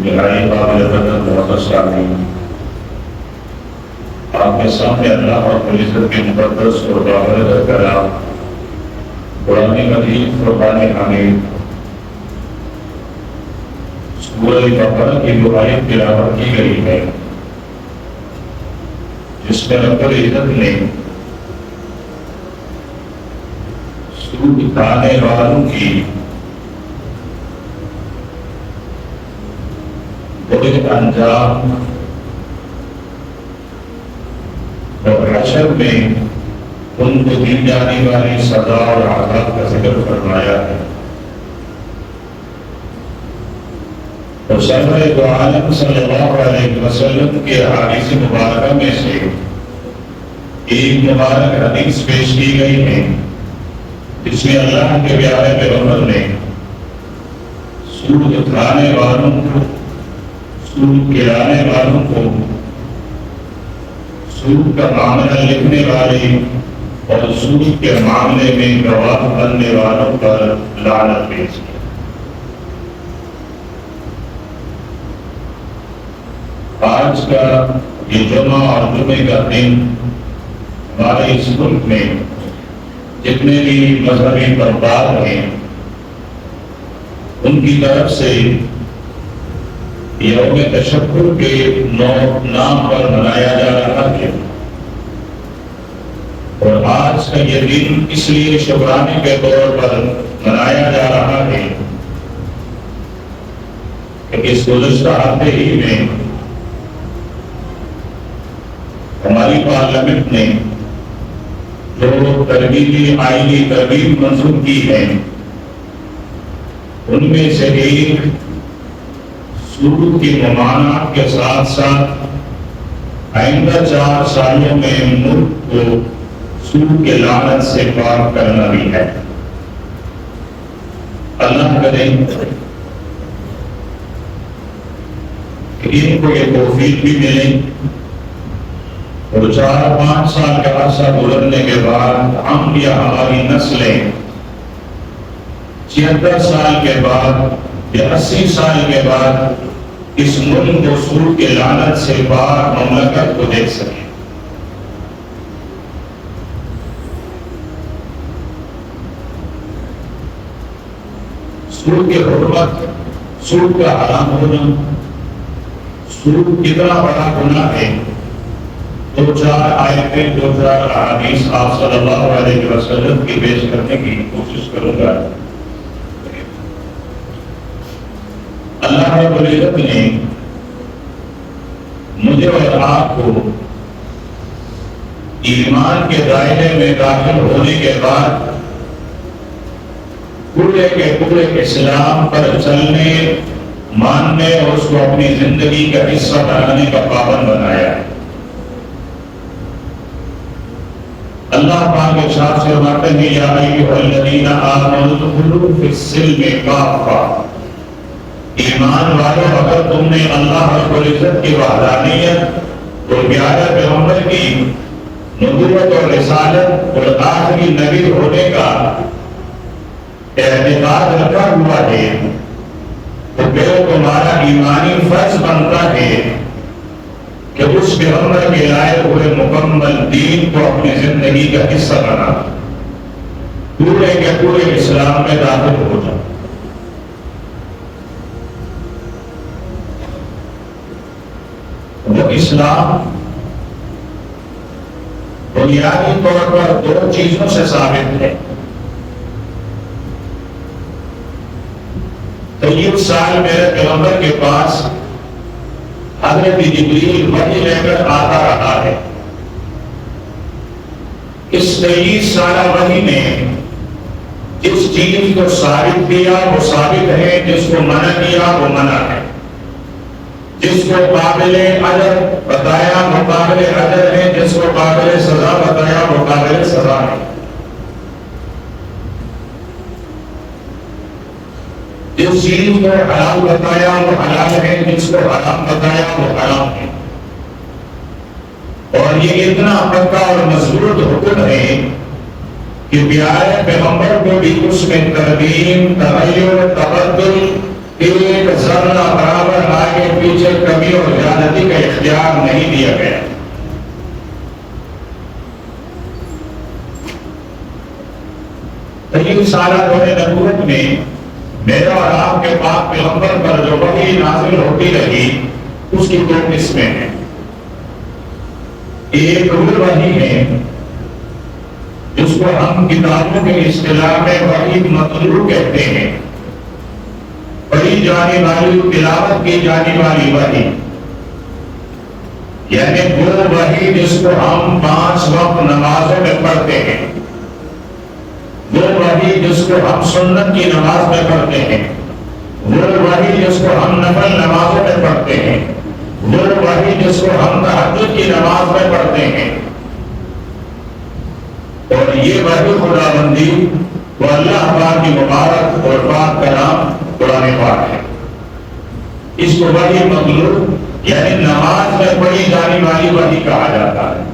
انتہائی قابل قدر محترم آپ کے سامنے اللہ رب العزت کے مقدس اور باوقار کلام قرآن مجید فرقان حمید سورہ بقرہ کی جو آیت تلاوت کی گئی ہے، جس میں رب العزت نے سود کھانے والوں کی برے انجام اور حشر میں ان کو دی جانے والی سزا اور عذاب کا ذکر فرمایا ہے۔ اور سرور دو عالم صلی اللہ علیہ وسلم کے احادیث مبارکہ میں سے ایک مبارک حدیث پیش کی گئی ہے، جس میں اللہ کے پیارے پیغمبر نے سود کھانے والوں کو، سود کھلانے والوں کو، سود کا معاملہ لکھنے والے اور سود کے معاملے میں گواہ بننے والوں پر لعنت پیش کی۔ آج کا یہ جمعہ اور جمعے کا دن ہمارے اس ملک میں جتنے بھی مذہبی بردار ہیں ان کی طرف سے یوم تشکر کے نام پر منایا جا رہا ہے، اور آج کا یہ دن اس لیے شکرانے کے طور پر منایا جا رہا ہے کہ اس گزشتہ ہفتے ہی میں ہماری پارلیمنٹ نے جو ترغیبی آئینی ترغیب منظور کی ہے، ان میں سے ایک سود کی ممانعت کے ساتھ ساتھ آئندہ 4 سالوں میں ملک کو سود کے لعنت سے پاک کرنا بھی ہے۔ اللہ کرے کہ ان کو یہ توفیق بھی ملے، اور 4-5 سال کا عرصہ گزرنے کے بعد ہم یا ہماری نسلیں 76 سال کے بعد یا 80 سال کے بعد اس ملک کو سود کے لعنت سے پاک مملکت کو دیکھ سکیں۔ سود کی حرمت، سود کا حرام ہونا، سود کتنا بڑا گناہ ہے، 2-4 آیتیں 2-4 احادیث آپ صلی اللہ علیہ وسلم کی پیش کرنے کی کوشش کروں گا۔ اللہ رب العزت نے مجھے اور آپ کو ایمان کے دائرے میں داخل ہونے کے بعد پورے کے پورے اسلام پر چلنے، ماننے اور اس کو اپنی زندگی کا حصہ بنانے کا پابند بنایا ہے۔ اللہ پاک ارشاد فرماتے ہیں یا ایھا الذین آمنوا ادخلوا فی السلم کافہ، ایمان والو اگر تم نے اللہ رب العزت کی وحدانیت اور پیارے پیغمبر کی نبوت اور رسالت اور آخری نبی ہونے کا اعتقاد رکھا ہوا ہے تو پھر تمہارا ایمانی فرض بنتا ہے کہ اس پیغمبر کے لائے ہوئے مکمل دین کو اپنی زندگی کا حصہ بنا، پورے کے پورے اسلام میں داخل ہو جائے۔ وہ اسلام بنیادی طور پر 2 چیزوں سے ثابت ہے۔ 23 سال میرے پیغمبر کے پاس حضرت جبریل وحی لے کر آتا رہا ہے۔ اس 23 سالہ وحی نے جس چیز کو ثابت کیا وہ ثابت ہے، جس کو منع کیا وہ منع ہے، جس کو قابل اجر بتایا وہ قابل اجر ہے، جس کو قابل سزا بتایا وہ قابل سزا ہے۔ جس چیز کو حلال بتایا وہ حلال ہے، جس کو حرام بتایا وہ حرام ہے۔ اور یہ اتنا پکا اور مضبوط حکم ہے کہ پیارے پیغمبر کو بھی اس میں ترمیم، تغیر، تبدل ایک ذرہ برابر آگے پیچھے کمی اور زیادتی کا اختیار نہیں دیا گیا۔ لیکن سارا دور نبوت میں میرا اور آپ کے پاک پیغمبر پر جو وحی نازل ہوتی رہی اس کی دو قسمیں ہیں۔ ایک وہ وحی ہے جس کو ہم کتابوں کے اصطلاح میں وحی مطلوع کہتے ہیں، پڑھی جانے والی، تلاوت کی جانے والی وحی، یعنی وہ وحی جس کو ہم 5 وقت نمازوں میں پڑھتے ہیں، وہ وحی جس کو ہم سنت کی نماز میں پڑھتے ہیں، وہ وحی جس کو ہم نفل نمازوں میں پڑھتے ہیں، وہ وحی جس کو ہم تہجد کی نماز میں پڑھتے ہیں۔ اور یہ وحی خداوندی وہ اللہ پاک کی مبارک اور پاک کلام قرآن پاک ہے۔ اس کو وحی مطلوع یعنی نماز میں پڑھی جانے والی وحی کہا جاتا ہے۔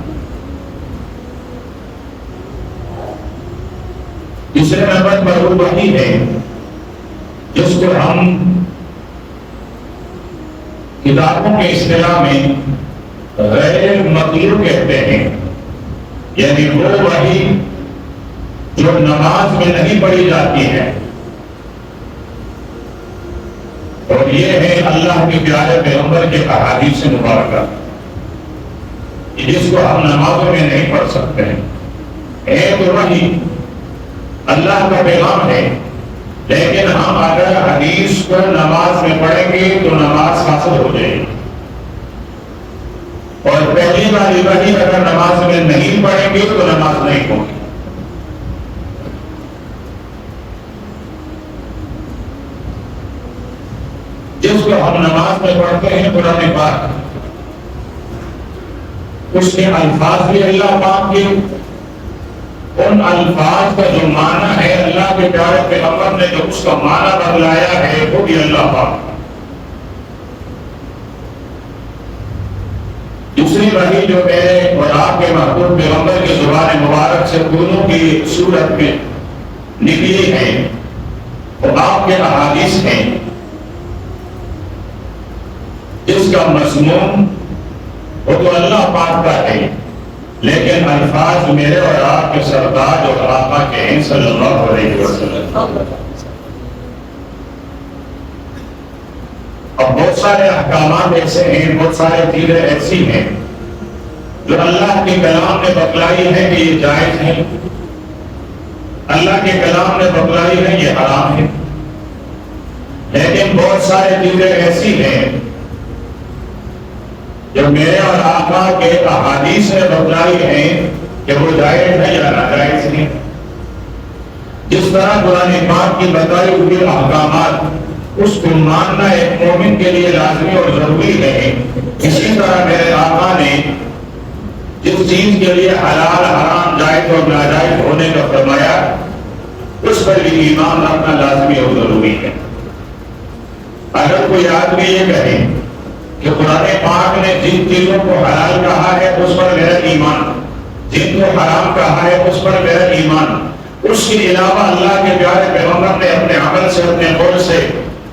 دوسرے نمبر پر وہ وحی ہے جس کو ہم کتابوں کے اصطلاح میں غیر مطلوع کہتے ہیں، یعنی وہ وحی جو نماز میں نہیں پڑھی جاتی ہے، اور یہ ہے اللہ کے پیارے پیغمبر کے احادیث مبارکہ، جس کو ہم نمازوں میں نہیں پڑھ سکتے ہیں۔ ایک وحی اللہ کا پیغام ہے، لیکن ہم اگر حدیث کو نماز میں پڑھیں گے تو نماز حاصل ہو جائے گی، اور پہلی والی وحی اگر نماز میں نہیں پڑھیں گے تو نماز نہیں ہوگی۔ جس کو ہم نماز میں پڑھتے ہیں قرآن پاک، اس کے الفاظ بھی اللہ پاک کے، ان الفاظ کا جو معنی ہے اللہ کے پیارے پیغمبر نے جو اس کا معنی بتلایا ہے وہ بھی اللہ پاک۔ دوسری وحی جو میرے اور آپ کے محبوب پیغمبر کی زبان مبارک سے دونوں کی صورت میں نکلی ہے وہ آپ کے احادیث ہیں، جس کا مضمون وہ تو اللہ پاک کا ہے، لیکن الفاظ میرے اور آپ کے سردار اور آقا کے ہیں صلی اللہ علیہ وسلم۔ اب بہت سارے احکامات ایسے ہیں، بہت سارے چیزیں ایسی ہیں جو اللہ کے کلام نے بتلائی ہے کہ یہ جائز ہے، اللہ کے کلام نے بتلائی ہے یہ حرام ہے، لیکن بہت سارے چیزیں ایسی ہیں جو میرے اور آقا کے احادیث نے بتلائی ہیں کہ وہ جائز ہے یا ناجائز ہے۔ جس طرح قرآن پاک کی بتائی ہوئی احکامات اس کو ماننا ایک مومن کے لیے لازمی اور ضروری ہے، اسی طرح میرے آقا نے جس چیز کے لیے حلال حرام جائز اور ناجائز ہونے کا فرمایا اس پر بھی ایمان رکھنا لازمی اور ضروری ہے۔ اگر کوئی آدمی یہ کہے کہ قرآن پاک نے جن چیزوں کو حلال کہا ہے اس پر میرا ایمان، جن کو حرام کہا ہے اس پر میرا ایمان، اس کے علاوہ اللہ کے پیارے پیغمبر نے اپنے عمل سے، اپنے قول سے،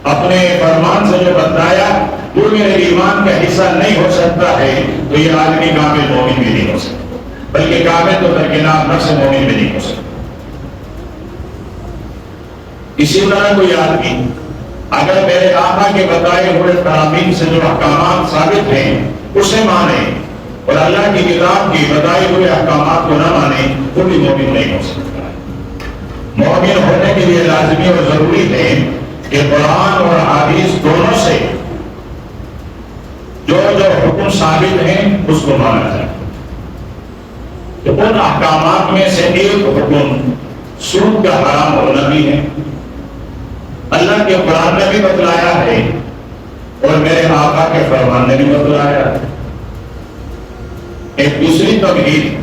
اپنے فرمان سے جو بتایا وہ میرے ایمان کا حصہ نہیں ہو سکتا ہے، تو یہ آدمی کامل مومن بھی نہیں ہو سکتا، بلکہ کامل تو درکنار نفس مومن بھی نہیں ہو سکتا۔ اسی طرح کوئی آدمی اگر میرے آقا کے بتائے ہوئے تعلیم سے جو احکامات ثابت ہیں اسے مانے اور اللہ کی کتاب کی بتائے ہوئے احکامات کو نہ مانے وہ بھی مومن نہیں ہو سکتا۔ مومن ہونے کے لیے لازمی اور ضروری ہے کہ قرآن اور حدیث دونوں سے جو جو حکم ثابت ہیں اس کو مانا جائے۔ تو ان احکامات میں سے ایک حکم سود کا حرام ہونا بھی ہے، اللہ کے قرآن نے بھی بتلایا ہے اور میرے آقا کے فرمان نے بھی بتلایا ہے۔ ایک دوسری توحید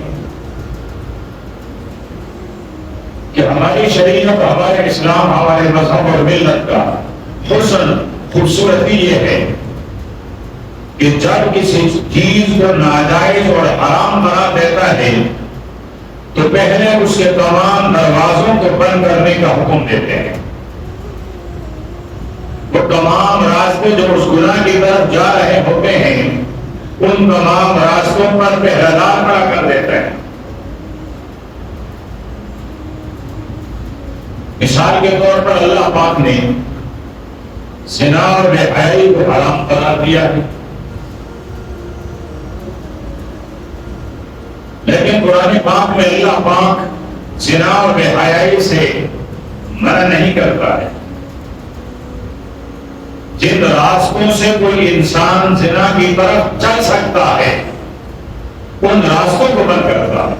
کہ ہماری شریعت، ہمارے اسلام، ہمارے مذہب اور ملت کا حسن خوبصورتی یہ ہے کہ جب کسی چیز کو ناجائز اور حرام قرار دیتا ہے تو پہلے اس کے تمام دروازوں کو بند کرنے کا حکم دیتے ہیں۔ وہ تمام راستے جو اس گناہ کی طرف جا رہے ہوتے ہیں ان تمام راستوں پر پہرہ دار کھڑا کر دیتا ہے. مثال کے طور پر اللہ پاک نے زنا اور بے حیائی کو حرام قرار دیا ہے، لیکن قرآن پاک میں اللہ پاک زنا اور بے حیائی سے منع نہیں کرتا ہے. جن راستوں سے کوئی انسان زنا کی طرف چل سکتا ہے ان راستوں کو بند کرتا ہے.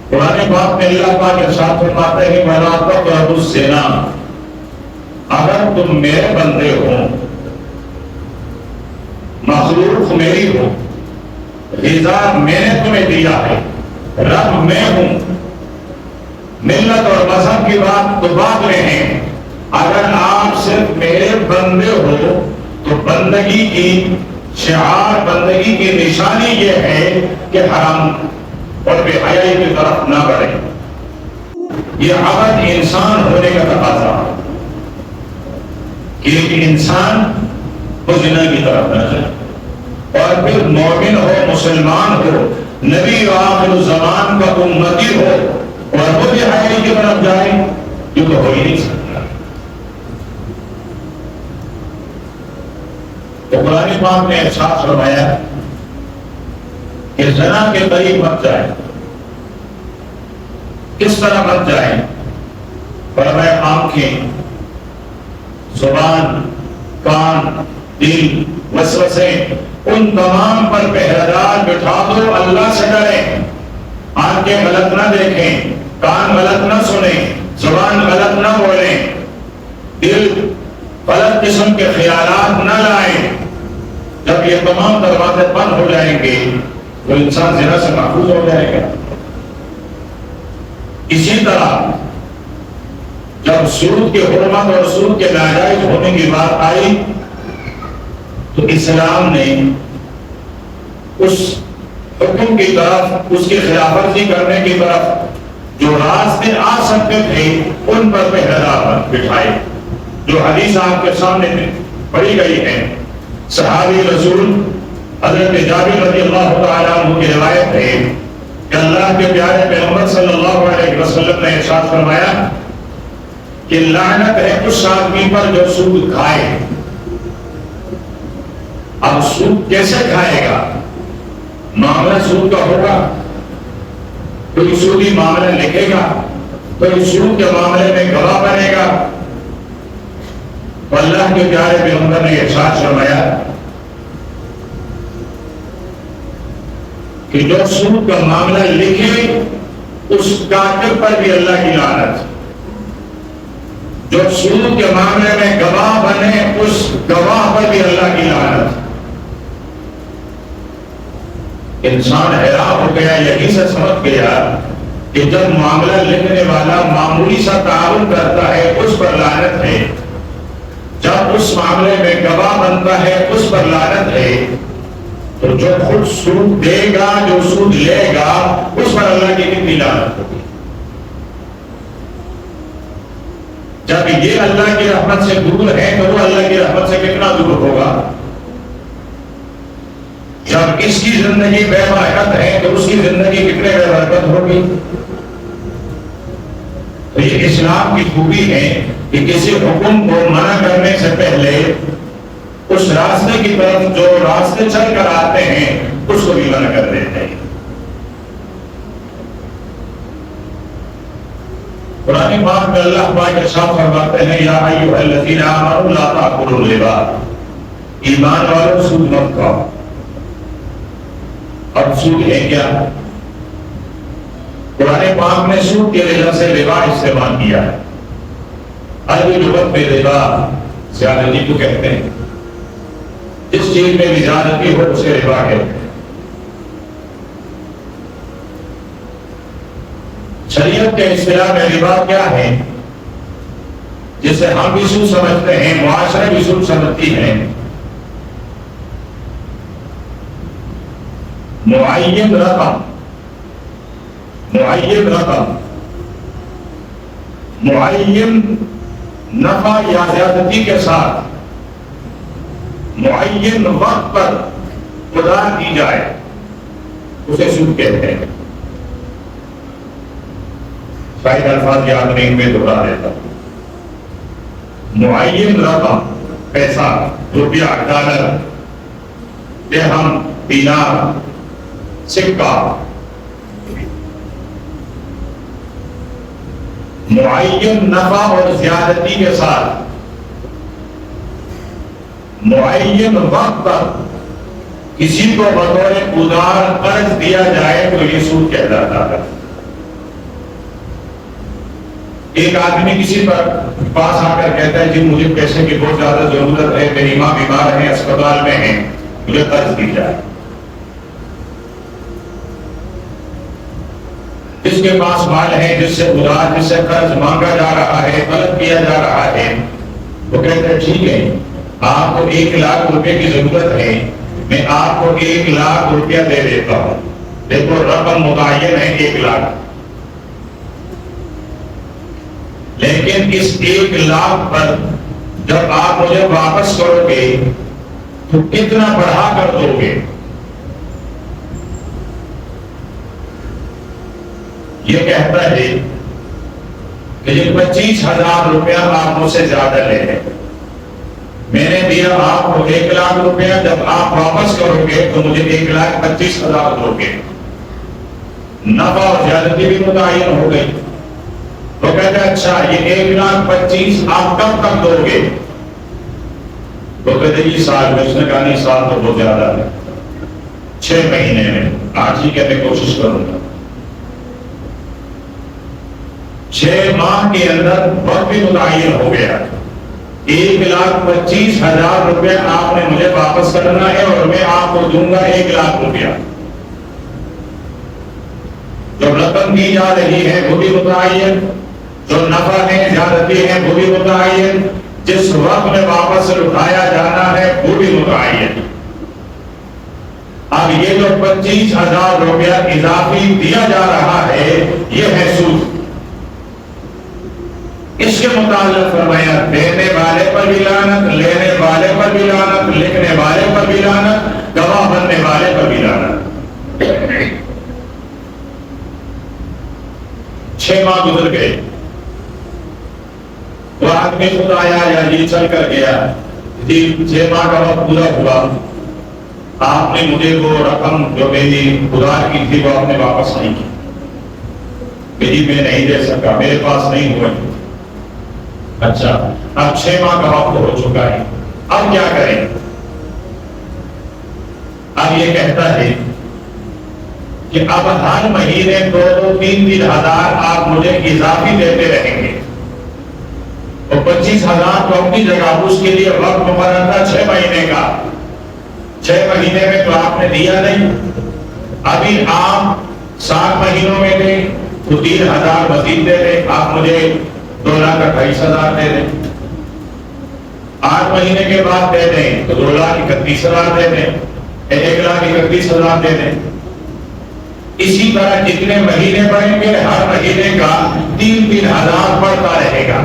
قرآن پاک میں اللہ پاک ارشاد فرماتے ہیں وَلَا تَقْرَبُوا الزِّنَا، اگر تم میرے بندے ہو، مخلوق میری ہو، غذا میں نے تمہیں دیا ہے، رب میں ہوں، ملت اور مذہب کی بات تو بعد میں ہے. اگر آپ صرف میرے بندے ہو تو بندگی کی شعار، بندگی کی نشانی یہ ہے کہ حرام اور بے حیائی کی طرف نہ بڑھے. یہ عبد انسان ہونے کا تقاضا ہے کہ ایک انسان زنا کی طرف نہ جائے، اور پھر مومن ہو، مسلمان ہو، نبی و آخر الزمان کا امتی ہو اور وہ بے حیائی کی طرف جائے، یہ تو ہو ہی نہیں سکتا. تو قرآن پاک نے ارشاد فرمایا کہ زنا کے قریب مت جائے. کس طرح مت جائے؟ فرمایا آنکھیں، زبان، کان، دل، وسوسے، ان تمام پر پہرہ دار بٹھا دو. اللہ سے ڈریں، آنکھیں غلط نہ دیکھیں، کان غلط نہ سنیں، زبان غلط نہ بولیں، دل غلط قسم کے خیالات نہ لائیں. جب یہ تمام دروازے بند ہو جائیں گے تو انسان زنا سے محفوظ ہو جائے گا. اسی طرح جب سود کے حرمت اور سود کے ناجائز ہونے کی بات آئی تو اسلام نے اس حکم کی طرف، اس کی خلاف ورزی کرنے کی طرف جو راستے آ سکتے تھے ان پر پہرہ دار بٹھائے. جو حدیث آپ کے سامنے پڑھی گئی ہے، صحابی رسول حضرت جابر رضی اللہ تعالیٰ عنہ کی روایت ہے کہ اللہ کے پیارے پیغمبر صلی اللہ علیہ وسلم نے ارشاد فرمایا کہ لعنت ہے اس آدمی پر جو سود کھائے. اب سود کیسے کھائے گا؟ معاملہ سود کا ہوگا، کوئی سودی معاملہ لکھے گا، کوئی سود کے معاملے میں گواہ بنے گا. اللہ کے پیارے پیغمبر نے ارشاد فرمایا کہ جو سود کا معاملہ لکھے اس کاتب پر بھی اللہ کی لعنت، جو سود کے معاملے میں گواہ بنے اس گواہ پر بھی اللہ کی لعنت. انسان حیران ہو گیا، یہی سے سمجھ گیا کہ جب معاملہ لکھنے والا معمولی سا تعاون کرتا ہے اس پر لعنت ہے، جب اس معاملے میں گواہ بنتا ہے اس پر لعنت ہے، تو جو خود سود دے گا، جو سود لے گا، اس پر اللہ کی کتنی لعنت ہوگی. جب یہ اللہ کی رحمت سے دور ہے تو وہ اللہ کی رحمت سے کتنا دور ہوگا. جب اس کی زندگی بے برکت ہے تو اس کی زندگی کتنے بے برکت ہوگی. تو یہ اسلام کی خوبی ہے کہ کسی حکم کو منع کرنے سے پہلے اس راستے کی طرف جو راستے چل کر آتے ہیں اس کو بھی منع کر دیتے ہیں. قرآن پاک میں اللہ پاک ارشاد فرماتے ہیں یا ایھا الذین آمنوا لا تأکلوا الربا، ایمان والوں سود مت کھاؤ. اب سود ہے کیا؟ قرآن پاک نے سود کے وجہ سے ربا استعمال کیا ہے. عربی لغت میں ربا زیادتی کو کہتے ہیں. جس چیز میں بھی زیادتی ہو اسے ربا کہتے ہیں. شریعت کے اصطلاح میں ربا کیا ہے؟ جسے ہم بھی سود سمجھتے ہیں، معاشرے بھی سود سمجھتی ہیں. معین رقم، معین رقم، معین نفع یا زیادتی کے ساتھ معین وقت پر ادھار کی جائے اسے سود کہتے ہیں. شاید الفاظ یاد نہیں میں دوہرا دیتا ہوں. معین رقم پیسہ روپیہ ڈالر درہم دینار سکہ معین نفع اور زیادتی کے ساتھ معین وقت پر کسی کو بطور ادھار قرض دیا جائے تو یہ سود کہلاتا ہے. ایک آدمی کسی پر پاس آ کر کہتا ہے جی مجھے پیسے کی بہت زیادہ ضرورت ہے, میری ماں بیمار ہے, اسپتال میں ہے, مجھے قرض دی جائے. جس کے پاس مال ہے, جس سے ادھار, جس سے قرض مانگا جا رہا ہے, طلب کیا جا رہا ہے, وہ کہتے ہیں ٹھیک ہے آپ کو 1,00,000 روپے کی ضرورت ہے, میں آپ کو 1,00,000 روپیہ دے دیتا ہوں. دیکھو رقم متعین ہے 1,00,000, لیکن اس 1,00,000 پر جب آپ مجھے واپس کرو گے تو کتنا بڑھا کر دو گے؟ یہ کہتا ہے کہ یہ 25,000 روپیہ آپ مجھ سے زیادہ لے لیں, میں نے دیا آپ کو 1,00,000 روپیہ, جب آپ واپس کرو گے تو مجھے 1,25,000 دو گے. نفع اور زیادتی بھی متعین ہو گئی. وہ کہتا ہے اچھا یہ 1,25,000 آپ کب تک دو گے؟ وہ کہتے ہیں سال میں. اس نے کہا نہیں سال تو بہت زیادہ ہے, 6 مہینے میں. آج ہی کہنے کوشش کروں گا. 6 ماہ کے اندر وقت بھی متعین ہو گیا. 1,25,000 روپے آپ نے مجھے واپس کرنا ہے اور میں آپ کو دوں گا 1,00,000 روپیہ. جو رقم دی جا رہی ہے وہ بھی متعین, جو نفع ہے زیادتی ہے وہ بھی متعین, جس وقت میں واپس اٹھایا جانا ہے وہ بھی متعین. اب یہ جو 25,000 روپیہ اضافی دیا جا رہا ہے یہ ہے سود. اس کے متعلق فرمایا دینے والے پر بھی لعنت, لینے والے پر بھی لعنت, لکھنے والے پر بھی لعنت, گواہ بننے والے پر بھی لعنت. 6 ماہ گزر گئے, وہ آدمی خود آیا یا یہ چل کر گیا, جی 6 ماہ کا وقت پورا ہوا, آپ نے مجھے وہ رقم جو میری ادھار کی تھی وہ آپ نے واپس نہیں کی. جی میں نہیں دے سکا, میرے پاس نہیں ہوا. اچھا اب 6 ماہ کا وقت ہو چکا ہے, اب کیا کریں؟ اب یہ کہتا ہے کہ اب ہر مہینے 2-3 ہزار آپ مجھے اضافی دیتے رہیں گے. اور 25,000 تو اپنی جگہ, اس کے لیے وقت مقرر تھا 6 مہینے کا. 6 مہینے میں تو آپ نے دیا نہیں. ابھی آپ 7 مہینوں میں دیں تو 3,000 مزید دے دیں, آپ مجھے 2,28,000 دے دیں. 8 مہینے کے بعد دے دیں تو 2,31,000 دے دیں, 1,31,000 دے دیں. اسی طرح جتنے مہینے بڑھیں گے ہر مہینے کا 3,000 بڑھتا رہے گا.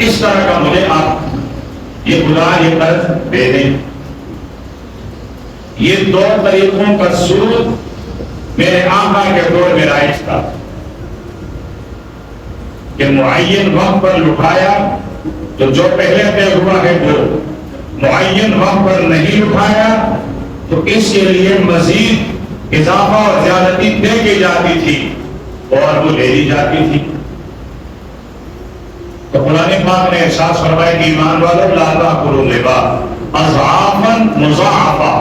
اس طرح کا مجھے آپ یہ ادھار یہ قرض دے دیں. یہ 2 طریقوں کا سود میرے آقا کے دور میں رائج تھا کہ معین وقت پر لٹایا تو جو پہلے طے ہوا ہے وہ, معین وقت پر نہیں لٹایا تو اس کے لیے مزید اضافہ اور زیادتی دے کی جاتی تھی اور وہ لے لی جاتی تھی. تو قرآن پاک نے ارشاد فرمایا کہ ایمان والو لا تأکلوا الربا اضعافا مضاعفا,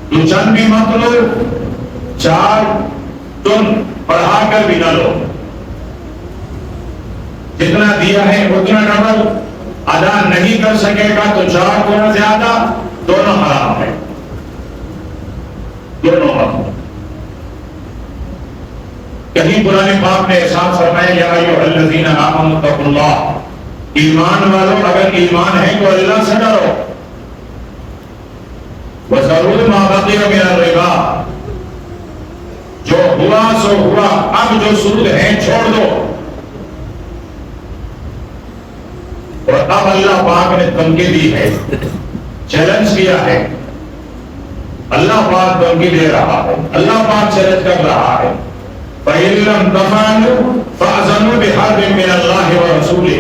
تو چند بھی مت لو, 4 ٹن بڑھا کر بھی نہ لو. جتنا دیا ہے اتنا ڈبل, ادا نہیں کر سکے گا تو 4 گنا زیادہ, دونوں حرام ہے, دونوں حرام. کہیں قرآن پاک نے ارشاد فرمایا یا ایھا الذین آمنوا اتقوا اللہ, ایمان والوں اگر ایمان ہے تو اللہ سے ڈرو. وَذَرُوا مَا بَقِیَ مِنَ الرِّبَا, جو ہوا سو ہوا, اب جو سود ہے چھوڑ دو. اور اب اللہ پاک نے دھمکی دی ہے، چیلنج کیا ہے، اللہ پاک دھمکی دے رہا ہے، اللہ پاک چیلنج کر رہا ہے، فَإِن لَّمْ تَفْعَلُوا فَأْذَنُوا بِحَرْبٍ مِّنَ اللَّهِ وَرَسُولِهِ،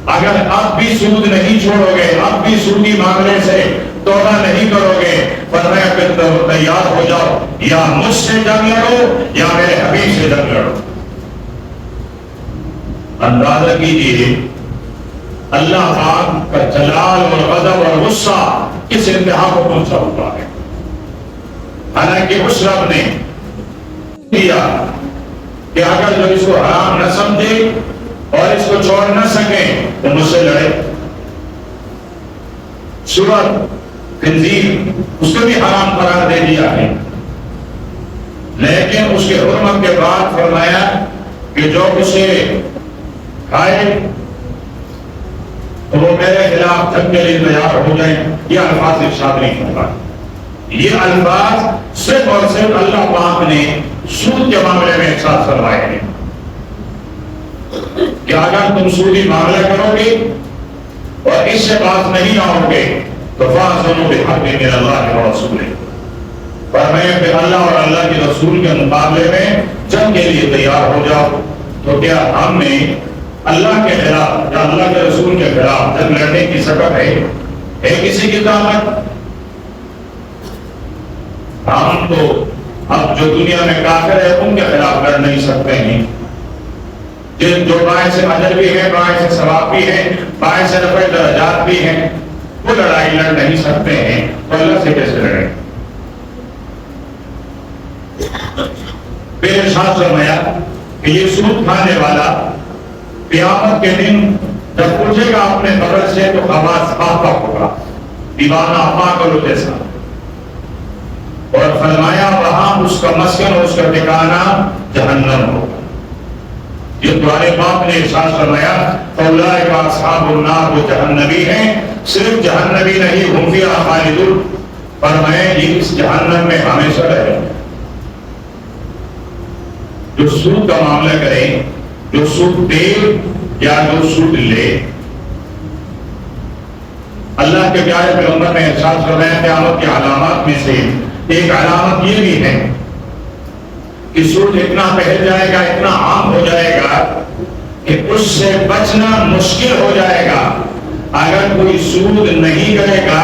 اگر اب بھی سود نہیں چھوڑو گے، اب بھی سودی معاملے سے توبہ نہیں کرو گے، فرمایا پھر تو تیار ہو جاؤ، یا مجھ سے جنگ لڑو یا میرے حبیب سے جنگ لڑو۔ اندازہ کیجیے اللہ پاک کا جلال اور غضب اور غصہ کس انتہا کو پہنچا ہوا ہے۔ حالانکہ اس رب نے دیا کہ اگر جو اس کو حرام نہ سمجھے اور اس کو چھوڑ نہ سکے تو مجھ سے لڑے۔ سور خنزیر اس کو بھی حرام قرار دے دیا ہے، لیکن اس کے حرمت کے بعد فرمایا کہ جو اسے کھائے تو وہ میرے خلاف جنگ کے لیے تیار ہو جائیں۔ یہ الفاظ ارشاد نہیں ہوگا، یہ الفاظ صرف اور صرف اللہ پاک نے سود کے معاملے میں ارشاد فرمائے ہیں کہ اگر تم سودی معاملہ کرو گے اور اس سے باز نہیں آؤ گے تو فَأْذَنُوا بِحَرْبٍ مِّنَ اللَّهِ وَرَسُولِهِ، فرمایا کہ اللہ اور اللہ کے رسول کے مقابلے میں جنگ کے لیے تیار ہو جاؤ۔ تو کیا ہم نے اللہ کے خلاف یا اللہ کے رسول کے خلاف جنگ لڑنے کی سبب ہے کسی کی طاقت؟ ہم تو اب جو دنیا میں کافر ہے ان کے خلاف لڑ نہیں سکتے ہیں، جو باعث اجر بھی ہے، باعث ثواب بھی ہے، باعث رفع درجات بھی ہیں، وہ لڑائی لڑ نہیں سکتے ہیں، تو اللہ سے کیسے لڑیں؟ پھر ارشاد فرمایا کہ یہ سود کھانے والا قیامت کے دن جب اٹھے گا اپنے قبر سے تو خواص پاپا ہوگا، دیوانہ پاگل جیسا، اور فرمایا وہاں اس کا مسکن اور اس کا ٹھکانہ جہنم ہوگا۔ یہ قرآن پاک نے ارشاد فرمایا فَأُولَٰئِکَ أَصْحَابُ النَّارِ، وہ جہنمی ہیں، صرف جہنمی نہیں ہم فیہا خالدون، فرمایا یہ اس جہنم میں ہمیشہ رہے۔ جو سود کا معاملہ کرے، جو سود دے یا جو سود لے، اللہ کے پیارے پیغمبر نے ارشاد فرمایا قیامت کی علامات میں سے ایک علامت یہ بھی ہے کہ سود اتنا پھیل جائے گا، اتنا عام ہو جائے گا کہ اس سے بچنا مشکل ہو جائے گا۔ اگر کوئی سود نہیں کرے گا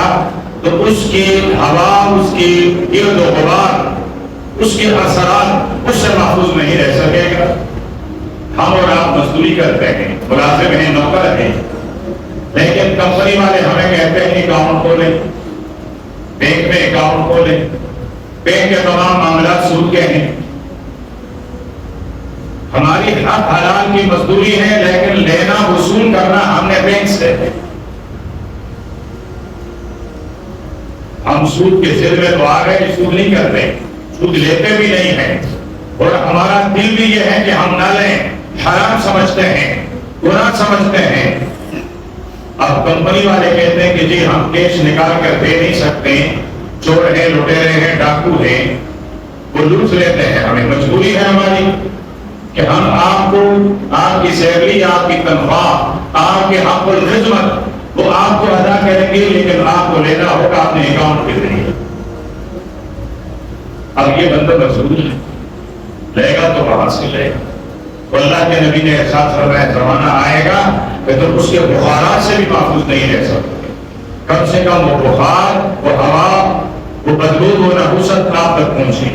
تو اس کی ہوا، اس کی گرد و غبار، اس کے اثرات اس سے محفوظ نہیں رہ سکے گا۔ ہم اور آپ مزدوری کرتے ہیں، ملازم ہیں، نوکر ہیں، لیکن کمپنی والے ہمیں کہتے ہیں اکاؤنٹ کھولیں، بینک میں اکاؤنٹ کھولیں، بینک کے تمام معاملات سود کے ہیں۔ ہماری حق حلال کی مزدوری ہے، لیکن لینا وصول کرنا ہم نے بینک سے ہے۔ ہم سود کے سر میں تو آ گئے، سود نہیں کرتے، سود لیتے بھی نہیں ہیں، اور ہمارا دل بھی یہ ہے کہ ہم نہ لیں، حرام سمجھتے ہیں، گناہ سمجھتے ہیں۔ اب کمپنی والے کہتے ہیں کہ جی ہم کیش نکال کر دے نہیں سکتے، چور ہیں، لٹیرے ہیں، ڈاکو ہیں، وہ لوٹ لیتے ہیں، ہمیں مجبوری ہے ہماری کہ ہم آپ کو آپ کی سیلری، آپ کی تنخواہ، آپ کے حق الخدمت وہ آپ کو ادا کریں گے، لیکن آپ کو لینا ہوگا اپنے اکاؤنٹ کے ذریعے۔ اب یہ بندہ مجبور ہے، لے گا تو وہاں سے لے گا۔ تو اللہ کے نبی نے ارشاد فرمایا زمانہ آئے گا کہ تو اس کے بخارات سے بھی محفوظ نہیں رہ سکتے، کم سے کم وہ بخار، وہ ہوا، وہ بدبو، وہ نحوست آپ تک پہنچے۔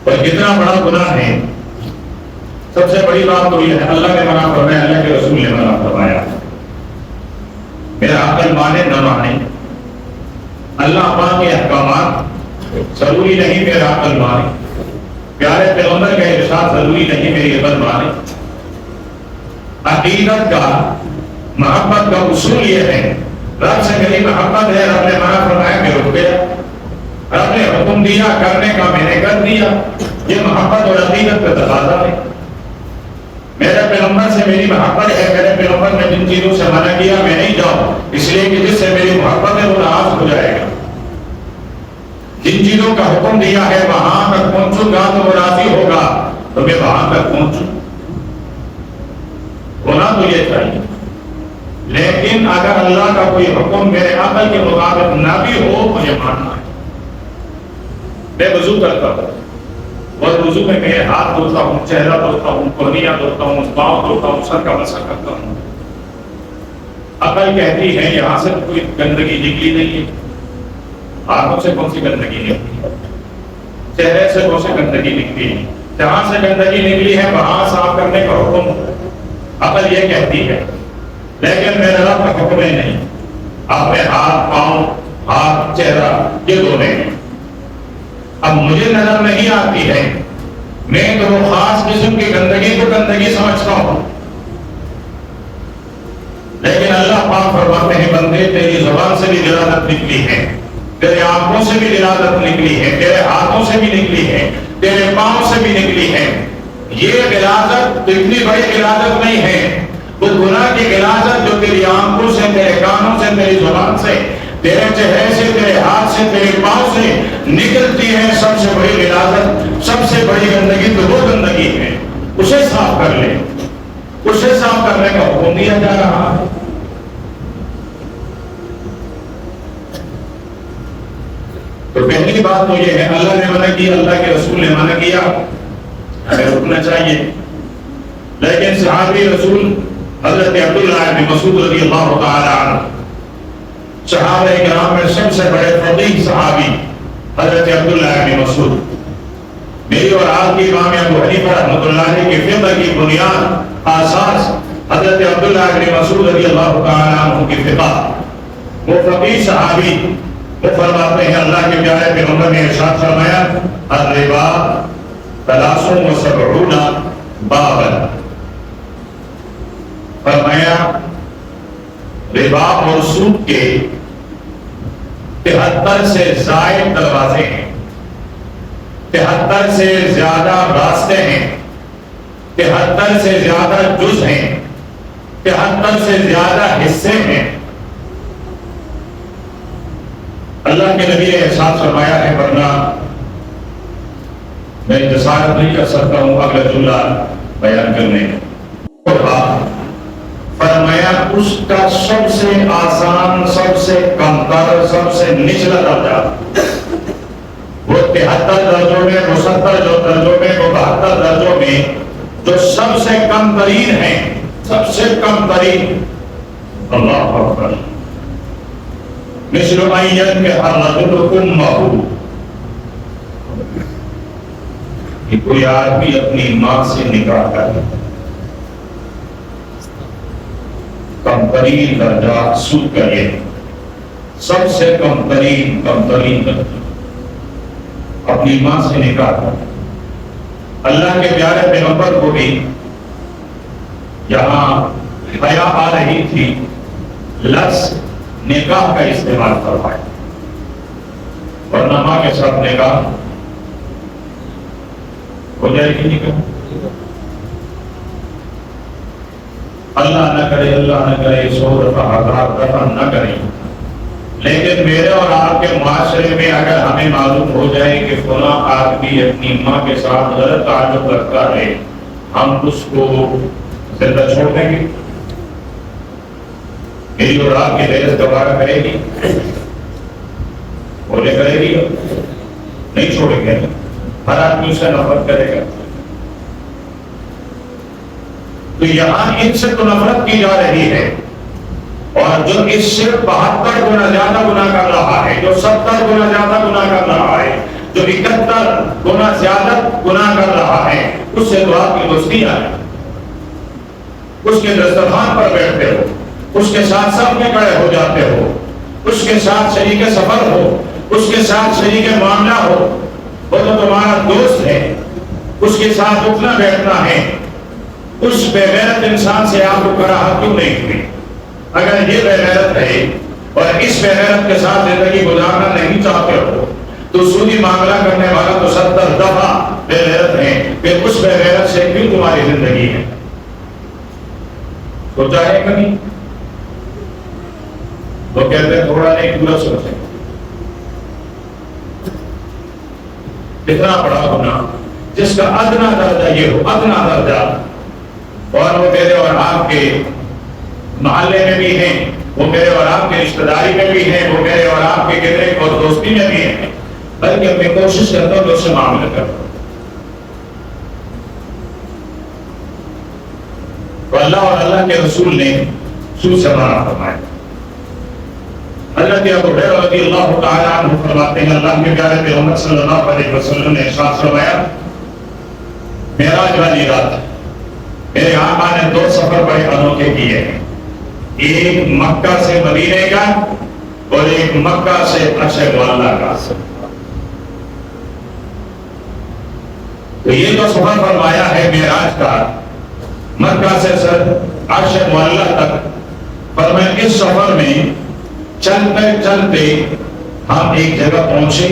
اور کتنا بڑا گناہ ہے، سب سے بڑی بات تو یہ ہے اللہ نے منع فرمایا، اللہ کے رسول نے منع فرمایا۔ میرا عقل مانے نہ مانے، اللہ پاک کے احکامات ضروری نہیں میرا عقل مانے، پیارے پیغمبر کا ارشاد ضروری نہیں میری عقل مانے۔ عقیدت کا، محبت کا اصول یہ ہے، رب سے میری محبت ہے، رب نے منع فرمایا کہ رک گیا، رب نے حکم دیا کرنے کا میں نے کر دیا، یہ محبت اور عقیدت کا تقاضا ہے۔ میرے پیغمبر سے میری محبت ہے، میرے پیغمبر نے جن چیزوں سے منع کیا میں نہیں جاؤں، اس لیے کہ جس سے میری محبت ہے وہ ناراض ہو جائے گا۔ جن چیزوں کا حکم دیا ہے وہاں تک پہنچوں گا تو وہ راضی ہوگا، تو میں وہاں تک پہنچوں۔ وہ تو یہ چاہیے، لیکن اگر اللہ کا کوئی حکم میرے عقل کے مطابق نہ بھی ہو مجھے ماننا ہے۔ میں وضو کرتا ہوں اور وضو میں میرے ہاتھ دھوتا ہوں، چہرہ دھوتا ہوں، کوہنیاں دھوتا ہوں، پاؤں دھوتا ہوں، سر کا مسح کرتا ہوں، عقل کہتی ہے یہاں سے کوئی گندگی نکلی نہیں ہے، ہاتھوں سے کون سی گندگی نکلی ہے، چہرے سے کون سی گندگی نکلی ہے، جہاں سے گندگی نکلی ہے وہاں صاف کرنے کا حکم عقل یہ کہتی ہے، لیکن میرے رب کا حکم ہی نہیں، اپنے ہاتھ پاؤں ہاتھ چہرہ یہ دھونے ہیں۔ اب مجھے نظر نہیں آتی ہے، میں تو وہ خاص قسم کی گندگی کو گندگی سمجھتا ہوں، لیکن اللہ پاک فرماتے ہیں بندے تیری زبان سے بھی غلاظت نکلی ہے، تیرے آنکھوں سے بھی غلاظت نکلی ہے، تیرے ہاتھوں سے بھی نکلی ہے، تیرے پاؤں سے بھی نکلی ہے۔ یہ غلاظت اتنی بڑی غلاظت نہیں ہے، وہ گناہ کی غلاظت جو تیری آنکھوں سے، تیرے کانوں سے، تیری زبان سے، تیرے چہرے سے، تیرے ہاتھ سے، تیرے پاؤں سے نکلتی ہے، سب سے بڑی غلاظت، سب سے بڑی گندگی تو وہ گندگی ہے، اسے صاف کر لے، اسے صاف کرنے کا حکم دیا جا رہا ہے۔ تو پہلی بات تو یہ ہے اللہ نے منع کیا، اللہ کے رسول نے منع کیا، ہمیں رکنا چاہیے۔ لیکن صحابی رسول حضرت عبداللہ بن مسعود رضی اللہ تعالی عنہ، صحابہ کرام میں سب سے بڑے فقیہ صحابی حضرت عبداللہ بن مسعود، میری اور آپ کی امام ابو حنیفہ رحمۃ اللہ علیہ کی فقہ کی بنیاد اساس حضرت عبداللہ بن مسعود رضی اللہ تعالی عنہ کی فقہ، وہ فقیہ صحابی، وہ فرماتے ہیں اللہ کے پیارے پیغمبر نے ارشاد فرمایا الربا 73 بابا، فرمایا ربا اور سود کے 73 سے زائد دروازے ہیں، 73 سے زیادہ راستے ہیں، 73 سے زیادہ جز ہیں، 73 سے زیادہ حصے ہیں۔ اللہ کے نبی نے ارشاد فرمایا ہے، ورنہ میں جسارت نہیں کر سکتا ہوں اگلا جملہ بیان کرنے کا، فرمایا اس کا سب سے آسان، سب سے کمتر، سب سے نچلا درجہ، وہ 73 درجوں میں، وہ 70 درجوں میں، وہ 72 درجوں میں جو سب سے کم ترین ہیں، سب سے کم ترین، اللہ اکبر، مثل ایت کے ہر رجل امہ، کہ کوئی آدمی اپنی ماں سے نکاح کرے، کم ترین درجہ سود کا یہ، سب سے کم ترین درجہ اپنی ماں سے نکاح کرے۔ اللہ کے پیارے پیغمبر کو بھی یہاں حیا آ رہی تھی، لفظ نکاح کا استعمال کروایا، ورنہ ماں کے ساتھ نکاح ہو جائے گی نکاح، اللہ نہ کرے، اللہ نہ کرے، 100 دفعہ 1000 دفعہ نہ کرے، لیکن میرے اور آپ کے معاشرے میں اگر ہمیں معلوم ہو جائے کہ فلاں آدمی اپنی ماں کے ساتھ غلط تعلق رکھتا ہے، ہم اس کو زندہ چھوڑ دیں گے؟ میری اور آپ کی دہشت گوارا کرے گی؟ بولے کرے گی؟ نہیں چھوڑیں گے، ہر آدمی اس سے نفرت کرے گا۔ تو یہاں ان سے تو نفرت کی جا رہی ہے، اور جو اس سے 72 گنا زیادہ گناہ کر رہا ہے، جو 70 گنا زیادہ گناہ کر رہا ہے، جو 71 گنا زیادہ گناہ کر رہا ہے، اس سے تو آپ کی دوستی آئے، اس کے دسترخوان پر بیٹھتے ہو، اس کے ساتھ سب میں کھڑے ہو جاتے ہو، اس کے ساتھ شریک سفر ہو، اس کے ساتھ شریک معاملہ ہو، وہ تو تمہارا دوست ہے، اس کے ساتھ اٹھنا بیٹھنا ہے۔ اس بے غیرت انسان سے آپ کو کراہت کیوں نہیں ہوئی؟ اگر یہ بے غیرت ہے اور اس بے غیرت کے ساتھ زندگی گزارنا نہیں چاہتے ہو تو سودی معاملہ کرنے والا تو 70 دفعہ بے غیرت ہے، پھر اس بے غیرت سے کیوں تمہاری زندگی ہے؟ سوچا ہے کبھی؟ وہ کہتے ہیں تھوڑا نہیں پورا سوچیں، اتنا بڑا گناہ جس کا ادنا درجہ یہ ہو، ادنا درجہ اور وہ میرے اور آپ کے محلے میں بھی ہیں، وہ میرے اور آپ کے رشتہ داری میں بھی ہیں، وہ میرے اور آپ کے گرے اور دوستی میں بھی ہیں، بلکہ میں کوشش کرتا ہوں کہ اس سے معاملہ کرتا ہوں۔ تو اللہ اور اللہ کے رسول نے سود سے منع فرمایا۔ حضرت ابو ہریرہ رضی اللہ تعالی عنہ فرماتے ہیں اللہ کے پیارے پیغمبر صلی اللہ علیہ وسلم نے ارشاد فرمایا، معراج والی رات میرے آقا نے 2 سفر بڑے انوکھے کیے ہیں، ایک مکہ سے مدینے کا اور ایک مکہ سے عرش معلیٰ کا۔ تو یہ جو سفر فرمایا ہے معراج کا، مکہ سے عرش معلیٰ تک، فرمایا اس سفر میں چلتے چلتے ہم ایک جگہ پہنچے،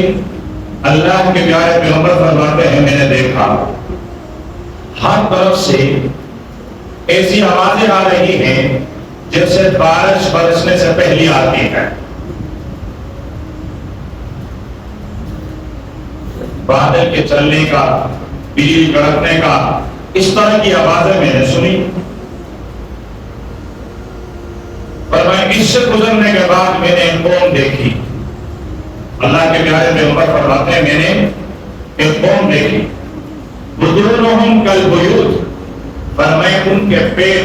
اللہ کے پیارے پیغمبر فرماتے ہیں میں نے دیکھا ہر طرف سے ایسی آوازیں آ رہی ہیں جیسے بارش برسنے سے پہلی آتی ہے، بادل کے چلنے کا، بجلی کڑکنے کا، اس طرح کی آوازیں میں نے سنی۔ فرمایا اس سے گزرنے کے بعد میں نے ایک قوم دیکھی، اللہ کے پیارے پیغمبر فرماتے ہیں میں نے ایک قوم دیکھی، بُطُونُهُمْ كَالْبُيُوتِ، فرمایا ان کے پیٹ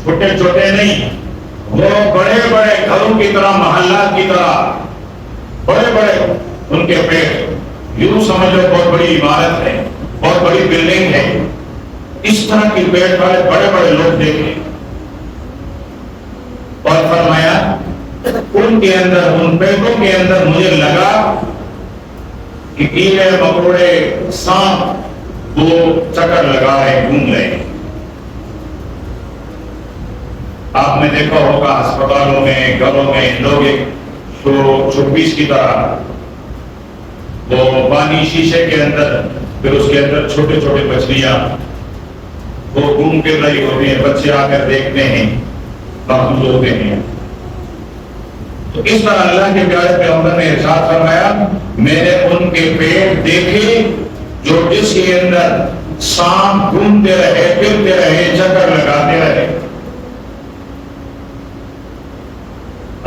چھوٹے چھوٹے نہیں، وہ بڑے بڑے گھروں کی طرح، محلات کی طرح بڑے بڑے ان کے پیٹ، یوں سمجھو بہت بڑی عمارت ہے، بہت بڑی بلڈنگ ہے، اس طرح کی پیٹ والے بڑے بڑے لوگ دیکھے۔ اور فرمایا ان کے اندر، ان پیٹوں کے اندر مجھے لگا کہ کیڑے مکوڑے سانپ وہ چکر لگا ہے، گھوم رہے ہیں۔ آپ نے دیکھا ہوگا ہسپتالوں میں، گھروں میں لوگ ایک چھپیس کی طرح وہ پانی شیشے کے اندر، پھر اس کے اندر چھوٹے چھوٹے مچھلیاں وہ گھوم پھر رہی ہوتی ہیں، بچے آ کر دیکھتے ہیں، محفوظ ہوتے ہیں۔ تو اس طرح اللہ کے پیارے پیغمبر نے ارشاد فرمایا میں نے ان کے پیٹ دیکھے جو جس کے اندر سانپ گھومتے رہے، پھرتے رہے، چکر لگاتے رہے۔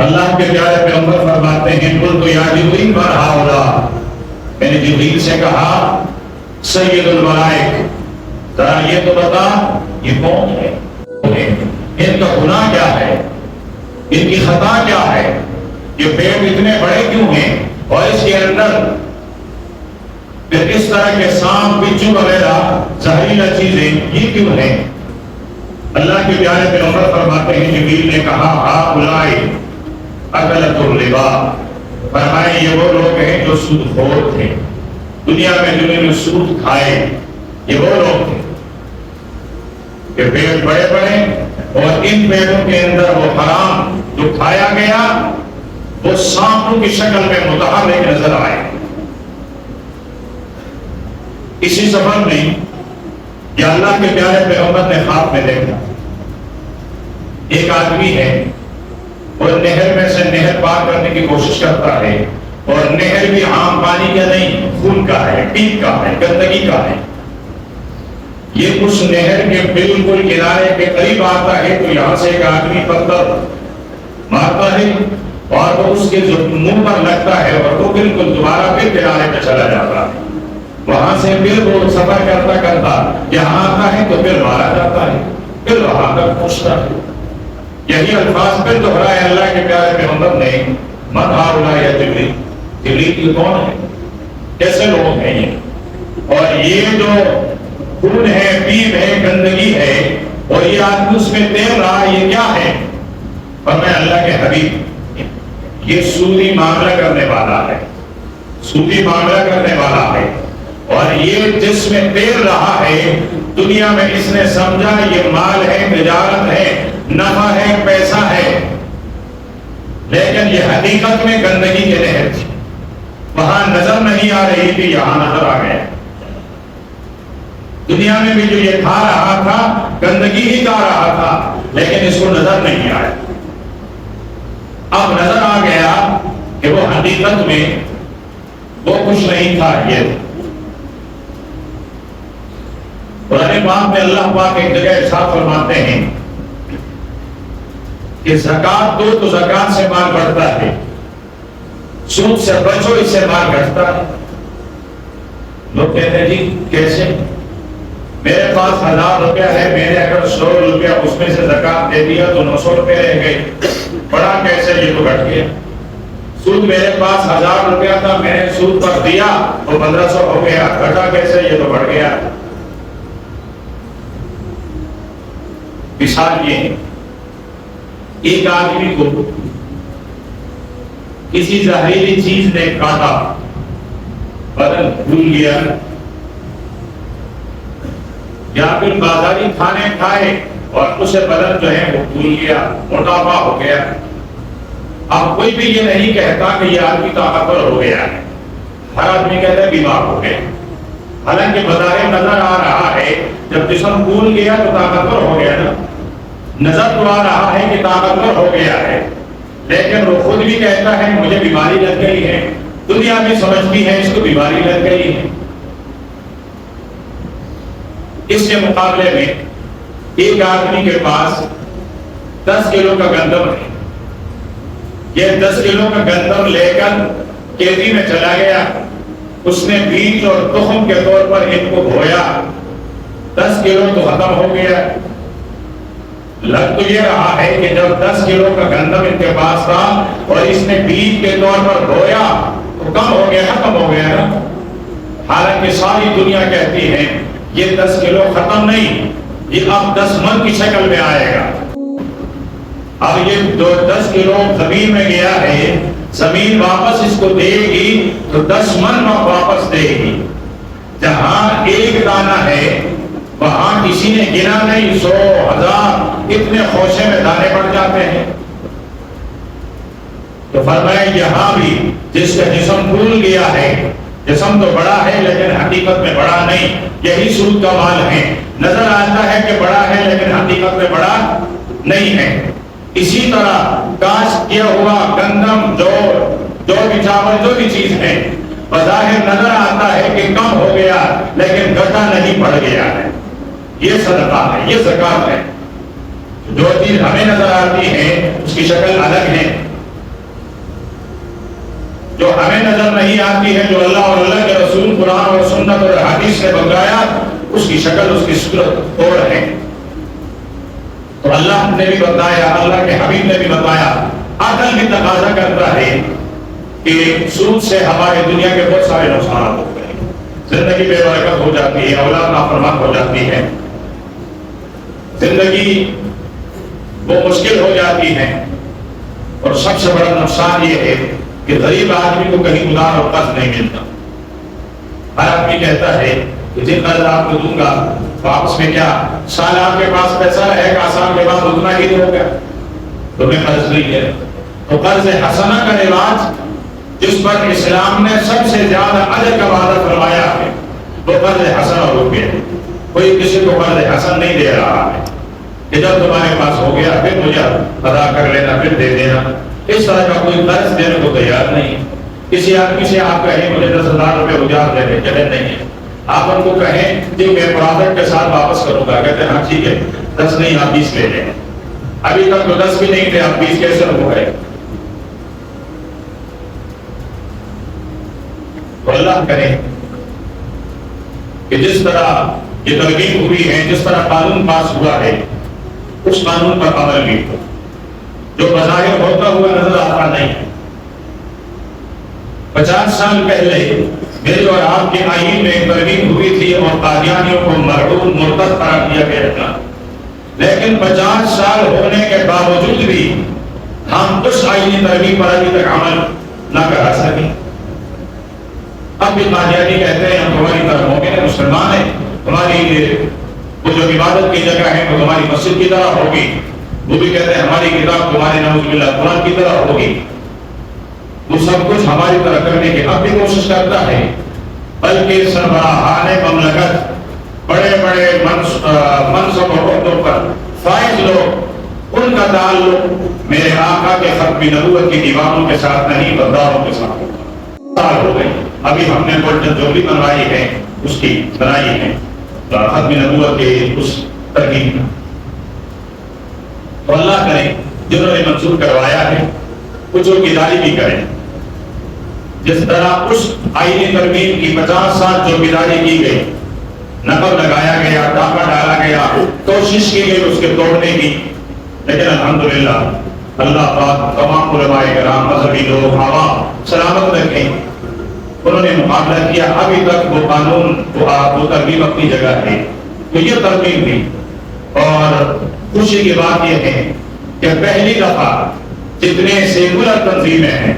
اللہ کے پیارے پیغمبر فرماتے ہیں قلت یا جبریل من ہؤلاء، میں نے جبریل سے کہا سید الملائک ذرا یہ تو بتا یہ کون ہے، ان کا گناہ کیا ہے، ان کی خطا کیا ہے، یہ پیٹ اتنے بڑے کیوں ہیں، اور اس کے اندر پھر اس طرح کے سانپ بچھو وغیرہ زہریلا چیزیں یہ کیوں ہیں؟ اللہ کے پیارے پیغمبر فرماتے ہیں جبریل نے کہا ہؤلاء اکلۃ الربا، فرمائے یہ وہ لوگ ہیں جو سود خور تھے، دنیا میں جنہوں نے سود کھائے، یہ وہ لوگ تھے کہ پیٹ بڑے بڑے اور ان پیٹوں کے اندر وہ حرام جو کھایا گیا وہ سانپوں کی شکل میں متحرک نظر آئے۔ اسی سفر میں یا اللہ کے پیارے پیغمبر نے خواب میں دیکھا ایک آدمی ہے اور نہر میں سے نہر پار کرنے کی کوشش کرتا ہے، اور نہر بھی عام پانی کا نہیں، خون کا ہے، پیپ کا ہے، گندگی کا ہے۔ یہ اس نہر کے بالکل کنارے کے قریب آتا ہے تو یہاں سے ایک آدمی پتھر مارتا ہے اور وہ اس کے منہ پر لگتا ہے اور وہ بالکل دوبارہ پھر کنارے پہ چلا جاتا ہے۔ وہاں سے پھر وہ سفر کرتا کرتا یہاں آتا ہے تو پھر مارا جاتا ہے، پھر وہاں تک پہنچتا ہے۔ یہی الفاظ پھر دہرائے اللہ کے پیارے پیغمبر نے من ہؤلاء یا جبریل، جبریل یہ کون ہے، کیسے لوگ ہیں یہ، اور یہ جو خون ہے، پیپ ہے، گندگی ہے، اور یہ آدمی اس میں تیر رہا ہے، یہ کیا ہے؟ فرمایا اللہ کے حبیب یہ سودی معاملہ کرنے والا ہے، سودی معاملہ کرنے والا ہے، اور یہ جس میں تیر رہا ہے دنیا میں اس نے سمجھا یہ مال ہے، تجارت ہے، نفع ہے، پیسہ ہے، لیکن یہ حقیقت میں گندگی کے نہر تھی، وہاں نظر نہیں آ رہی تھی، یہاں نظر آ گیا۔ دنیا میں بھی جو یہ کھا رہا تھا گندگی ہی کھا رہا تھا، لیکن اس کو نظر نہیں آیا، اب نظر آ گیا کہ وہ حقیقت میں وہ کچھ نہیں تھا، یہ قرآن پاک میں اللہ پاک ایک جگہ ارشاد فرماتے ہیں کہ زکات دو تو زکات سے مال بڑھتا ہے، سود سے بچو اس سے مال گھٹتا ہے۔ لوگ کہتے ہیں جی کیسے؟ میرے پاس 1000 روپیہ ہے، میں نے اگر 100 روپیہ اس میں سے زکات دے دیا تو 900 روپے رہ گئے، بڑا کیسے؟ یہ تو گھٹ گیا۔ سود میرے پاس 1000 روپیہ تھا، میں نے سود پر دیا تو 1500 ہو گیا، گھٹا کیسے؟ یہ تو بڑھ گیا۔ مثال یہ ہے، ایک آدمی کو کسی زہریلی چیز نے کاٹا، بدن پھول گیا، یا پھر بازاری کھانے کھائے اور اسے بدن جو ہے وہ پھول گیا، موٹاپا ہو گیا۔ اب کوئی بھی یہ نہیں کہتا کہ یہ آدمی طاقتور ہو گیا ہے، ہر آدمی کہتا ہے بیمار ہو گیا، حالانکہ بظاہر نظر آ رہا ہے جب جسم پھول گیا تو طاقتور ہو گیا نا، نظر تو آ رہا ہے کہ طاقتور ہو گیا ہے، لیکن وہ خود بھی کہتا ہے مجھے بیماری لگ گئی ہے، دنیا بھی سمجھتی ہے اس کو بیماری لگ گئی ہے۔ اس کے مقابلے میں ایک آدمی کے پاس 10 کلو کا گندم ہے، یہ 10 کلو کا گندم لے کر کھیتی میں چلا گیا، اس نے بیج اور تخم کے طور پر ان کو بویا، 10 کلو تو ختم ہو گیا۔ لگ تو یہ رہا ہے کہ جب 10 کلو کا گندم ان کے پاس تھا اور اس نے بیج کے طور پر بویا تو کم ہو گیا، ختم ہو گیا نا، حالانکہ ساری دنیا کہتی ہے یہ 10 کلو ختم نہیں، یہ اب 10 من کی شکل میں آئے گا۔ اب یہ 10 کلو زمین میں گیا ہے، زمین واپس اس کو دے گی تو 10 من واپس دے گی۔ جہاں ایک دانہ ہے وہاں کسی نے گنا نہیں، 100 1000 اتنے خوشے میں دانے پڑ جاتے ہیں۔ تو فرمایا یہاں بھی جس کا جسم پھول گیا ہے، جسم تو بڑا ہے لیکن حقیقت میں بڑا نہیں، یہی سود کا مال ہے، نظر آتا ہے کہ بڑا ہے لیکن حقیقت میں بڑا نہیں ہے۔ اسی طرح کاشت کیا ہوا گندم، جو بھی چاول، جو بھی چیز ہے، بظاہر نظر آتا ہے کہ کم ہو گیا لیکن گھٹا نہیں، بڑھ گیا ہے، یہ صدقہ ہے، یہ زکات ہے۔ جو چیز ہمیں نظر آتی ہے اس کی شکل الگ ہے، جو ہمیں نظر نہیں آتی ہے، جو اللہ اور اللہ کے رسول قرآن اور سنت اور حدیث نے بتایا، اس کی شکل، اس کی صورت اور ہے۔ تو اللہ نے بھی بتایا، اللہ کے حبیب نے بھی بتایا، عقل بھی تقاضا کرتا ہے کہ سود سے ہمارے دنیا کے بہت سارے نقصانات ہوتے ہیں، زندگی بے برکت ہو جاتی ہے، اولاد نافرمان ہو جاتی ہے، زندگی وہ مشکل ہو جاتی ہے، اور سب سے بڑا نقصان یہ ہے کہ غریب آدمی کو کہیں ادھار اور قرض نہیں ملتا۔ ہر آدمی کہتا ہے کہ جن قرض آپ کو دوں گا واپس میں کیا، سال آپ کے پاس پیسہ رہے گا، سال کے بعد اتنا ہی ہوگا، تمہیں قرض نہیں ہے۔ تو قرض حسنہ کا رواج جس پر اسلام نے سب سے زیادہ اجر کا وعدہ فرمایا ہے وہ قرض حسنہ روپے ہے۔ کوئی کسی کو قرض حسن نہیں دے رہا ہے کہ جب تمہارے پاس ہو گیا پھر مجھے ادا کر لینا، پھر دے دینا، اس طرح کا کوئی قرض دینے کو تیار نہیں۔ کسی آدمی سے آپ کہیں مجھے 10,000 روپے اجار دے دیں، چلے نہیں ہے۔ آپ ان کو کہیں جی میں پروفٹ کے ساتھ واپس کروں گا، کہتے ہیں ہاں ٹھیک ہے، 10 نہیں آپ 20 لے لیں۔ ابھی تک تو 10 بھی نہیں تھے، آپ 20 کیسے ہو گئے؟ تو اللہ کرے کہ جس طرح یہ ترغیب ہوئی ہے، جس طرح قانون پاس ہوا ہے، اس قانون پر عمل بھی ہو، جو بظاہر ہوتا ہوا نظر آتا نہیں ہے۔ 50 سال پہلے میری اور آپ کے آئین میں ایک ترغیب ہوئی تھی اور قادیانیوں کو مردود مرتد قرار دیا گیا تھا، لیکن 50 سال ہونے کے باوجود بھی ہم اس آئینی ترغیب پر ابھی تک عمل نہ کرا سکیں۔ اب بھی قادیانی کہتے ہیں ہم تمہاری طرح مومن ہیں، مسلمان ہیں، تمہاری وہ جو عبادت کی جگہ ہے وہ تمہاری مسجد کی طرح ہوگی، وہ بھی کہتے ہیں ہماری کتاب تمہاری نعوذ باللہ قرآن کی طرح ہوگی۔ وہ سب کچھ ہماری طرح کرنے کی اب بھی کوشش کرتا ہے، بلکہ سربراہان مملکت، بڑے بڑے منصب اور عہدوں پر فائز لوگ، ان کا تعلق میرے آقا کے ختم نبوت کی دیوانوں کے ساتھ نہیں، غداروں کے ساتھ ہوگا۔ سال ہو گئے، ابھی ہم نے گولڈن جوبلی بنوائی ہے، اس کی بنائی ہے، ختم نبوت کے اس ترکیب کا. تو اللہ کرے جنہوں نے منظور کروایا ہے کچھ ان کی داری بھی کریں. جس طرح اس آئینی ترمیم کی 50 سال جو بیداری کی گئی، نقل لگایا گیا، ڈاکہ ڈالا گیا، کوشش کی گئی اس کے توڑنے کی، لیکن الحمدللہ اللہ پاک تمام علماء کرام، مذہبی لوگ، عوام سلامت رکھیں. انہوں نے مقابلہ کیا. ابھی تک وہ قانون وہ ترمیم اپنی جگہ ہے. تو یہ ترمیم تھی. اور خوشی کی بات یہ ہے کہ پہلی دفعہ جتنے سیکولر تنظیمیں ہیں،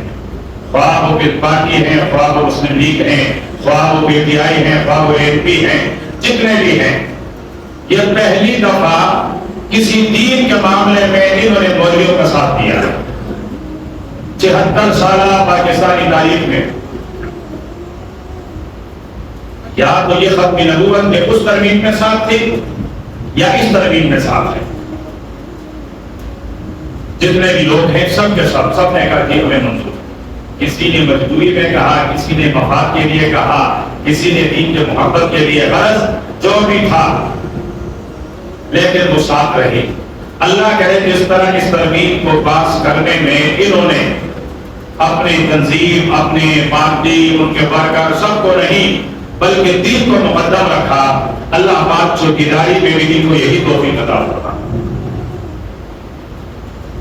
خواہ وہ پارٹی ہیں، خواہ وہ مسلم لیگ ہیں، خواہ وہ پی ٹی آئی ہیں، خواہ وہ اے پی ہیں، جتنے بھی ہیں، یہ پہلی دفعہ کسی دین کے معاملے میں انہوں نے مولویوں کا ساتھ دیا. 76 سالہ پاکستانی تاریخ میں یا تو یہ ختم نبوت کے اس ترمیم میں ساتھ تھی یا اس ترمیم میں ساتھ ہے. جتنے بھی لوگ ہیں سب کے سب نے کہا کہ ہمیں منظور. کسی نے مجبوری میں کہا، کسی نے مفاد کے لیے کہا، کسی نے دین کے محبت کے لیے، غرض جو بھی تھا، لیکن وہ ساتھ رہے. اللہ کرے جس طرح اس ترمیم کو پاس کرنے میں انہوں نے اپنی تنظیم، اپنی پارٹی، ان کے ورکر سب کو نہیں بلکہ دین کو مقدم رکھا. اللہ پاک چوکیداری میں بھی ان کو یہی توفیق عطا فرمائے.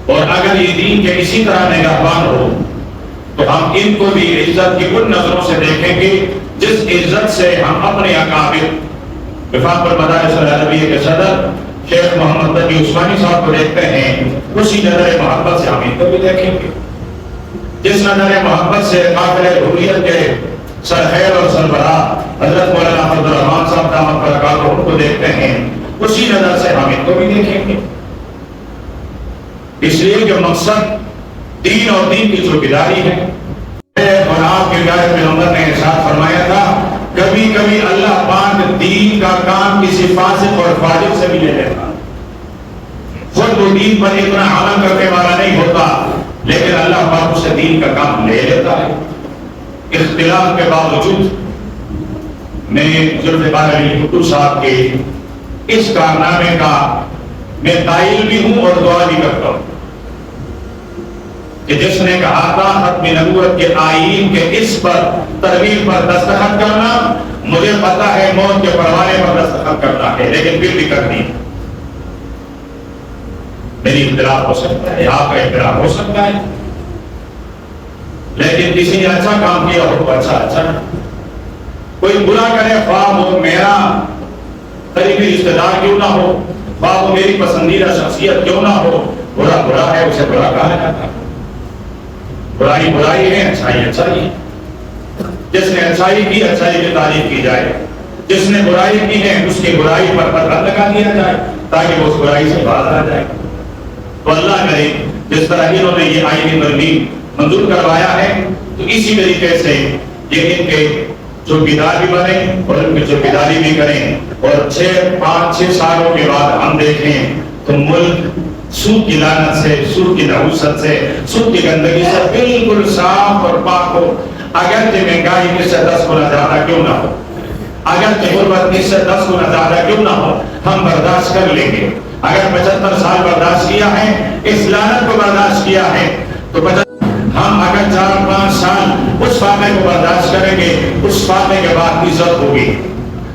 اور اگر یہ دین کے اسی طرح نگہبان ہو تو ہم ان کو بھی عزت کی ان نظروں سے دیکھیں گے جس عزت سے ہم اپنے اکابر وفاق المدارس العربیہ کے صدر شیخ محمد تقی عثمانی صاحب کو دیکھتے ہیں. اسی نظر محبت سے ہم ان کو بھی دیکھیں گے. جس نظر محبت سے قافلہ حریت کے سرخیر اور سربراہ حضرت مولانا عبد الرحمان صاحب دامت برکاتہ ان کو دیکھتے ہیں، اسی نظر سے ہم ان کو بھی دیکھیں گے. اس لیے کہ مقصد دین اور دین کی چوکیداری ہے. اور آپ کے پیارے پیغمبر نے ارشاد فرمایا تھا کبھی کبھی اللہ پاک دین کا کام کسی فاسق اور فاجر سے بھی لے لیتا. خود وہ دین پر اتنا عمل کرنے والا نہیں ہوتا لیکن اللہ پاک اسے دین کا کام لے لیتا ہے. اختلاف کے باوجود میں ذوالفقار علی بھٹو صاحب کے اس کارنامے کا میں قائل بھی ہوں اور دعا بھی کرتا ہوں کہ جس نے کہا تھا ختم نبوت کے آئین کے اس پر ترمیم پر دستخط کرنا، مجھے پتا ہے موت کے پروانے پر دستخط کرنا ہے لیکن پھر بھی کرنی ہے. میری اختلاف ہو سکتا ہے، آپ کا اختلاف ہو سکتا ہے، لیکن کسی نے اچھا کام کیا ہو تو اچھا. کوئی برا کرے، خواہ وہ میرا قریبی رشتہ دار کیوں نہ ہو، خواہ وہ میری پسندیدہ شخصیت کیوں نہ ہو، برا ہے، اسے برا کہا جاتا ہے. برائی ہے، اچھائی ہے. جس نے اچھائی کی، اچھائی کی تعریف کی جائے. جس نے برائی کی ہے اس کی برائی پر پتھر لگا دیا جائے تاکہ وہ اس برائی سے باز آ جائے. تو اللہ کرے جس طرح انہوں نے یہ آئینی ترمیم منظور کروایا ہے تو اسی طریقے سے یہ ان کے چوکیدار بھی بنے اور ان کی چوکیداری بھی کریں. اور 5-6 سالوں کے بعد ہم دیکھیں تو ملک سود کی لعنت سے، سود کی نحوست سے، سود کی گندگی سے بالکل صاف اور پاک ہو. اگرچہ مہنگائی اس سے 10 گنا زیادہ کیوں نہ ہو، اگرچہ غربت اس سے 10 گنا زیادہ کیوں نہ ہو، ہم برداشت کر لیں گے. اگر 75 سال برداشت کیا ہے، اس لعنت کو برداشت کیا ہے، تو ہم اگر 4-5 سال اس فاقے کو برداشت کریں گے، اس فاقے کے بعد عزت ہوگی.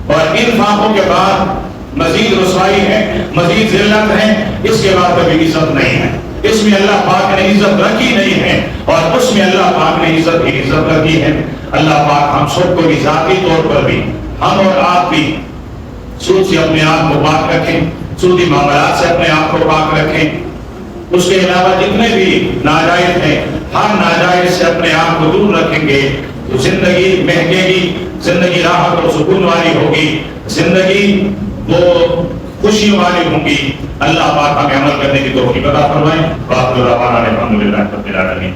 اور ان فاقوں کے بعد مزید رسوائی ہے، مزید ذلت ہے، اس کے بعد کبھی عزت نہیں ہے. اس میں اللہ پاک نے عزت رکھی نہیں ہے اور اس میں اللہ پاک نے عزت ہی عزت رکھی ہے. اللہ پاک ہم سب کو بھی ذاتی طور پر بھی، ہم اور آپ بھی سود سے اپنے آپ کو پاک رکھیں، سودی معاملات سے اپنے آپ کو پاک رکھیں. اس کے علاوہ جتنے بھی ناجائز ہیں، ہر ناجائز سے اپنے آپ کو دور رکھیں گے تو زندگی مہنگے گی، زندگی راحت اور سکون والی ہوگی، زندگی وہ خوشی والی ہوں گی. اللہ پاک ہمیں عمل کرنے کی توفیق عطا فرمائے. وآخر دعوانا الحمدللہ رب العالمین.